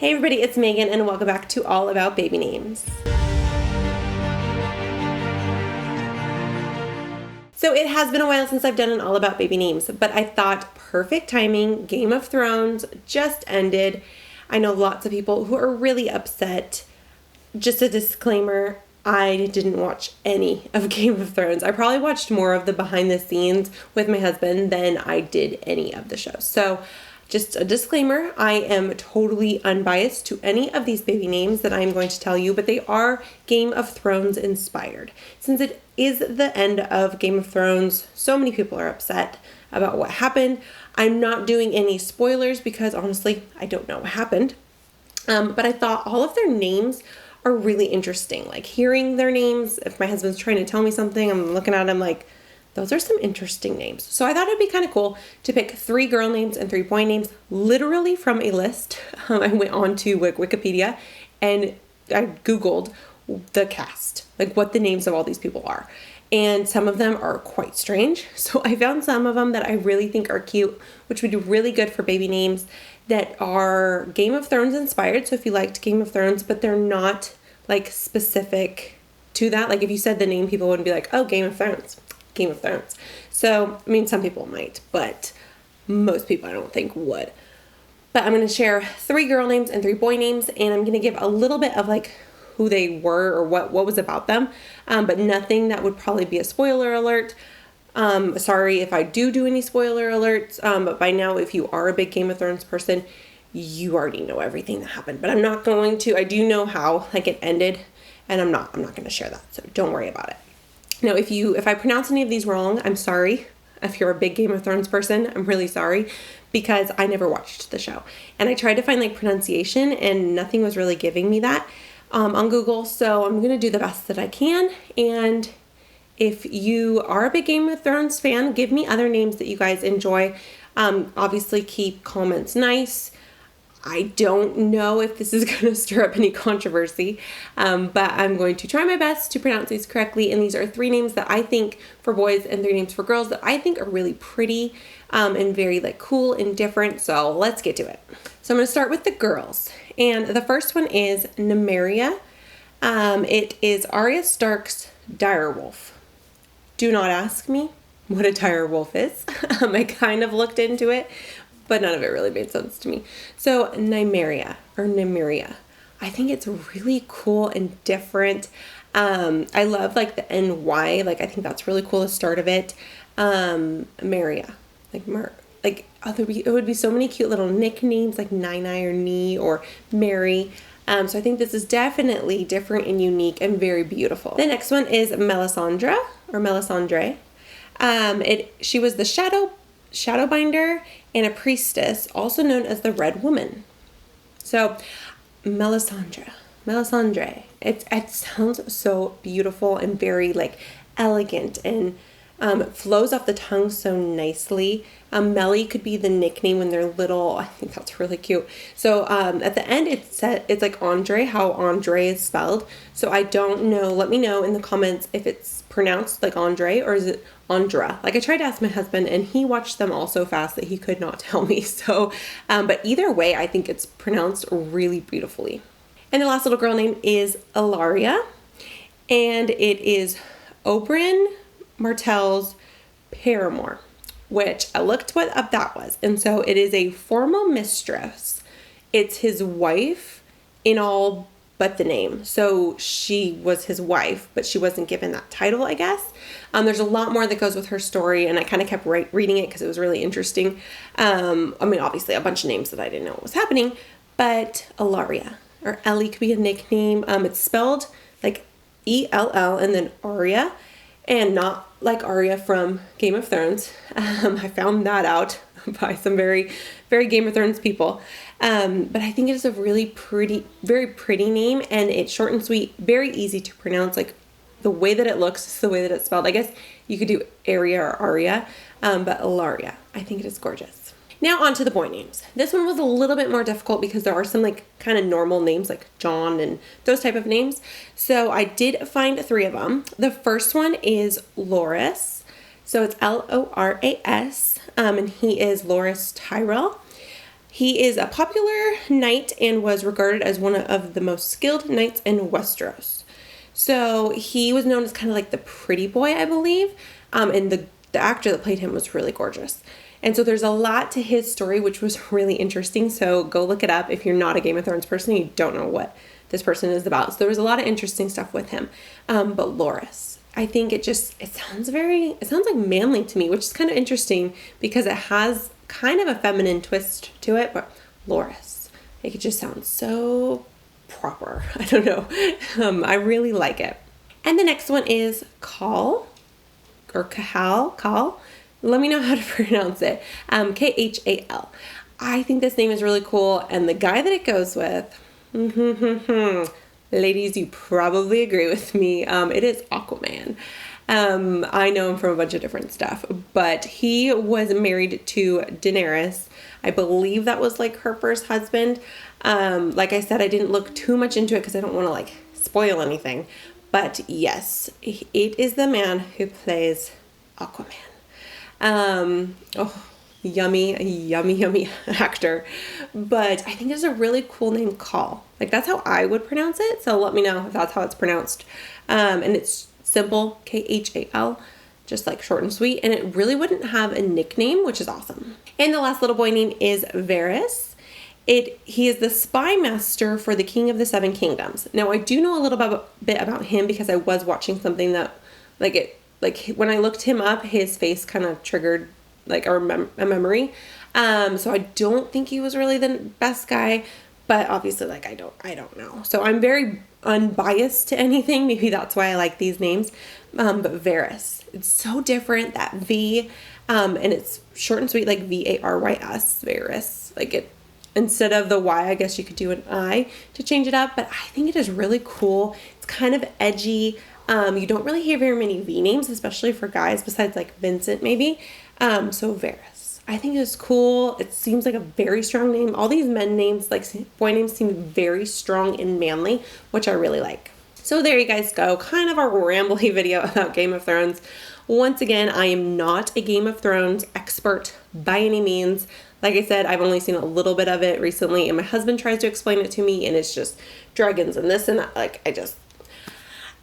Hey everybody, it's Megan and welcome back to All About Baby Names. So it has been a while since I've done an All About Baby Names, but I thought perfect timing. Game of Thrones just ended. I know lots of people who are really upset. Just a disclaimer, I didn't watch any of Game of Thrones. I probably watched more of the behind the scenes with my husband than I did any of the shows. So just a disclaimer, I am totally unbiased to any of these baby names that I'm going to tell you, but they are Game of Thrones inspired. Since it is the end of Game of Thrones, so many people are upset about what happened. I'm not doing any spoilers because honestly, I don't know what happened. But I thought all of their names are really interesting. Like hearing their names, if my husband's trying to tell me something, I'm looking at him like, those are some interesting names. So I thought it'd be kind of cool to pick 3 girl names and 3 boy names, literally from a list. I went on to Wikipedia and I Googled the cast, like what the names of all these people are. And some of them are quite strange. So I found some of them that I really think are cute, which would be really good for baby names that are Game of Thrones inspired. So if you liked Game of Thrones, but they're not like specific to that. Like if you said the name, people wouldn't be like, oh, Game of Thrones. Game of Thrones. So, I mean, some people might, but most people I don't think would. But I'm going to share 3 girl names and 3 boy names, and I'm going to give a little bit of like who they were or what was about them, but nothing that would probably be a spoiler alert. Sorry if I do any spoiler alerts, but by now, if you are a big Game of Thrones person, you already know everything that happened. But I'm not going to. I do know how like it ended, and I'm not going to share that. So don't worry about it. Now, if I pronounce any of these wrong, I'm sorry. If you're a big Game of Thrones person, I'm really sorry because I never watched the show. And I tried to find like pronunciation and nothing was really giving me that on Google. So I'm going to do the best that I can. And if you are a big Game of Thrones fan, give me other names that you guys enjoy. Obviously, keep comments nice. I don't know if this is going to stir up any controversy, but I'm going to try my best to pronounce these correctly. And these are 3 names that I think for boys and 3 names for girls that I think are really pretty and very like cool and different. So let's get to it. So I'm going to start with the girls. And the first one is Nymeria. It is Arya Stark's direwolf. Do not ask me what a direwolf is. I kind of looked into it, but none of it really made sense to me. So Nymeria, I think it's really cool and different. I love like the NY, like I think that's really cool, the start of it. Maria, it would be so many cute little nicknames like Nine or Nee or Mary. So I think this is definitely different and unique and very beautiful. The next one is Melisandre. She was the Shadowbinder and a priestess, also known as the Red Woman. So, Melisandre. It sounds so beautiful and very like elegant and flows off the tongue so nicely. Melly could be the nickname when they're little. I think that's really cute. So at the end it's like Andre, how Andre is spelled. So I don't know. Let me know in the comments if it's pronounced like Andre or is it Andra. Like I tried to ask my husband and he watched them all so fast that he could not tell me. So, but either way, I think it's pronounced really beautifully. And the last little girl name is Ellaria, and it is Oberyn Martell's paramour, which I looked what up that was. And so it is a formal mistress. It's his wife in all but the name. So she was his wife, but she wasn't given that title, I guess. There's a lot more that goes with her story, and I kind of kept reading it because it was really interesting. I mean, obviously a bunch of names that I didn't know what was happening, but Ellaria, or Ellie could be a nickname. It's spelled like ELL and then Aria, and not like Arya from Game of Thrones. I found that out by some very, very Game of Thrones people. But I think it is a really pretty, very pretty name, and it's short and sweet, very easy to pronounce. Like the way that it looks is the way that it's spelled. I guess you could do Aria or Aria, but Ellaria, I think it is gorgeous. Now on to the boy names. This one was a little bit more difficult because there are some like kind of normal names like John and those type of names. So I did find 3 of them. The first one is Loras. So it's Loras, and he is Loras Tyrell. He is a popular knight and was regarded as one of the most skilled knights in Westeros. So he was known as kind of like the pretty boy, I believe. And the actor that played him was really gorgeous. And so there's a lot to his story, which was really interesting. So go look it up if you're not a Game of Thrones person, you don't know what this person is about. So there was a lot of interesting stuff with him. But Loras, I think it sounds like manly to me, which is kind of interesting because it has kind of a feminine twist to it. But Loras, it just sounds so proper. I don't know. I really like it. And the next one is Khal or Khal. Let me know how to pronounce it. Khal. I think this name is really cool. And the guy that it goes with, ladies, you probably agree with me. It is Aquaman. I know him from a bunch of different stuff, but he was married to Daenerys. I believe that was like her first husband. Like I said, I didn't look too much into it because I don't want to like spoil anything. But yes, it is the man who plays Aquaman. Yummy actor. But I think it's a really cool name, Khal. Like that's how I would pronounce it. So let me know if that's how it's pronounced. And it's simple, Khal, just like short and sweet. And it really wouldn't have a nickname, which is awesome. And the last little boy name is Varys. He is the spy master for the King of the Seven Kingdoms. Now I do know a little bit about him because I was watching something that when I looked him up, his face kind of triggered like a memory. So I don't think he was really the best guy, but obviously like I don't know. So I'm very unbiased to anything. Maybe that's why I like these names. But Varys, it's so different, that V, and it's short and sweet, like Varys, Varys. Like it, instead of the Y, I guess you could do an I to change it up, but I think it is really cool. It's kind of edgy. You don't really hear very many V names, especially for guys, besides like Vincent maybe. So Varys, I think it's cool. It seems like a very strong name. All these men names, like boy names, seem very strong and manly, which I really like. So there you guys go. Kind of a rambly video about Game of Thrones. Once again, I am not a Game of Thrones expert by any means. Like I said, I've only seen a little bit of it recently, and my husband tries to explain it to me, and it's just dragons and this and that. Like,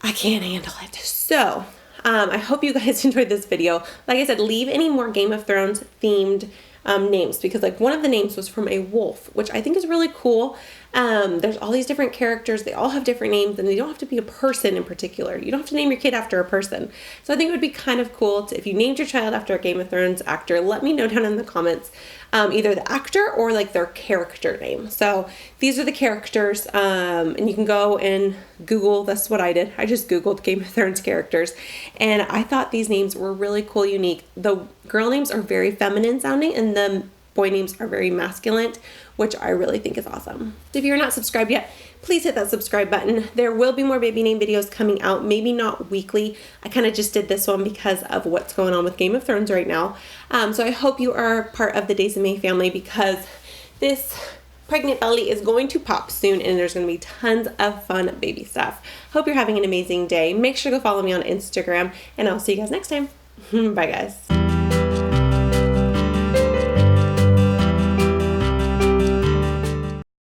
I can't handle it. So, I hope you guys enjoyed this video. Like I said, leave any more Game of Thrones themed names, because like one of the names was from a wolf, which I think is really cool. There's all these different characters. They all have different names, and they don't have to be a person in particular. You don't have to name your kid after a person. So I think it would be kind of cool if you named your child after a Game of Thrones actor, let me know down in the comments, either the actor or like their character name. So these are the characters, and you can go and Google. That's what I did. I just Googled Game of Thrones characters, and I thought these names were really cool, unique. The girl names are very feminine sounding, and the boy names are very masculine, which I really think is awesome. If you're not subscribed yet, please hit that subscribe button. There will be more baby name videos coming out, maybe not weekly. I kind of just did this one because of what's going on with Game of Thrones right now. So I hope you are part of the Days of May family, because this pregnant belly is going to pop soon, and there's going to be tons of fun baby stuff. Hope you're having an amazing day. Make sure to follow me on Instagram, and I'll see you guys next time. Bye guys.